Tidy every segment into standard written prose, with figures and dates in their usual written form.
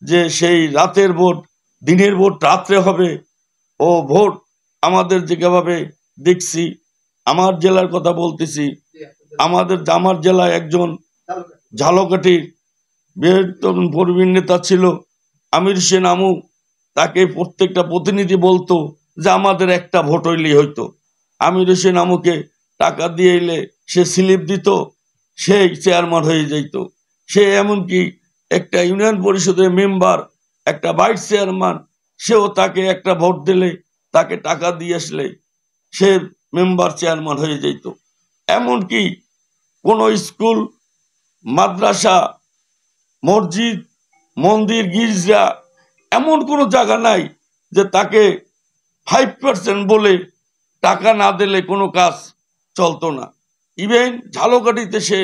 যে সেই রাতের ভোট দিনের ভোট রাত্রে হবে ও ভোট আমাদের যেভাবে দেখছি, আমার জেলার কথা বলতেছি, আমার জেলায় একজন ঝালকাঠির বৃহত্তম প্রবীণ নেতা ছিল আমির হোসেন আমু, তাকে প্রত্যেকটা প্রতিনিধি বলতো যে আমাদের একটা ভোট হইলেই হইতো। আমির হোসেন আমুকে টাকা দিয়ে এলে সে স্লিপ দিত, সেই চেয়ারম্যান হয়ে যাইত। সে এমনকি একটা ইউনিয়ন পরিষদের মেম্বার, একটা ভাইস চেয়ারম্যান, সেও তাকে একটা ভোট দিলে তাকে টাকা দিয়ে আসলে সে মেম্বার চেয়ারম্যান হয়ে যেত। এমনকি কোন স্কুল, মাদ্রাসা, মসজিদ, মন্দির, গির্জা এমন কোনো জায়গা নাই যে তাকে 5% বলে টাকা না দিলে কোনো কাজ চলতো না। ইভেন ঝালকাঠিতে সে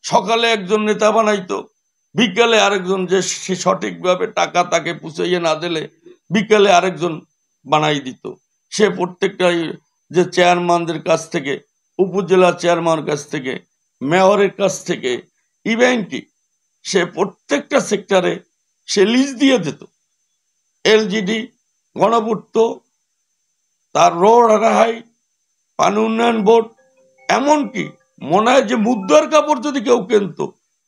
সকালে একজন নেতা বানাইতো, বিকালে আরেকজন, যে সে সঠিকভাবে টাকা তাকে পুষাইয়ে না দিলে বিকালে আরেকজন বানাই দিত। সে প্রত্যেকটা যে চেয়ারম্যানদের কাছ থেকে, উপজেলা চেয়ারম্যানের কাছ থেকে, মেয়রের কাছ থেকে, ইভেন কি সে প্রত্যেকটা সেক্টরে সে লিজ দিয়ে দিত। এলজিডি, গণপূর্ত, তার রোড রাহাই, পানি উন্নয়ন বোর্ড, এমনকি মনে হয় যে মুদ্রার কাপড় যদি কেউ কিনতো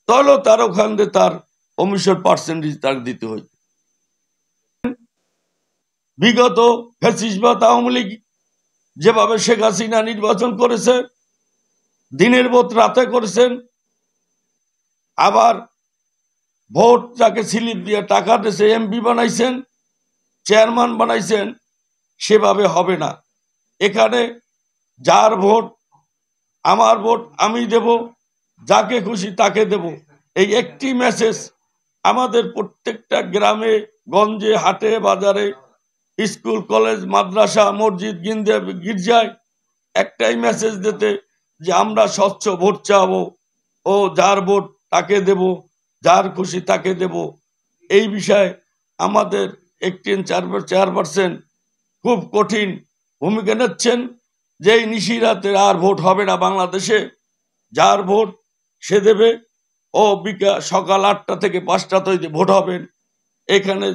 তাহলেও তার ওখান দিয়ে তার কমিশন পার্সেন্টেজ তার দিতে হইত। বিগত ফ্যাসিস্টবাদ আওয়ামী লীগ যেভাবে শেখ হাসিনা নির্বাচন করেছে, দিনের ভোট রাতে করেছেন, আবার ভোট যাকে স্লিপ দিয়ে টাকা দিয়েছে এমপি বানাইছেন, চেয়ারম্যান বানাইছেন, সেভাবে হবে না। এখানে যার ভোট, আমার ভোট আমি দেব, যাকে খুশি তাকে দেব, এই একটি মেসেজ আমাদের প্রত্যেকটা গ্রামে গঞ্জে, হাটে, বাজারে, স্কুল, কলেজ, মাদ্রাসা, মসজিদ, গির্জায় একটাই মেসেজ দিতে যে আমরা স্বচ্ছ ভোট চাবো ও যার ভোট তাকে দেব, যার খুশি তাকে দেব। এই বিষয়ে আমাদের 4% খুব কঠিন ভূমিকা নিচ্ছেন, যে এই নিশিরাতে আর ভোট হবে না বাংলাদেশে, যার ভোট সে দেবে ও সকাল 8টা থেকে 5টা তৈরি ভোট হবেন। এখানে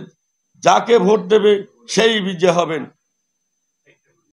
যাকে ভোট দেবে সেই বিজয় হবেন।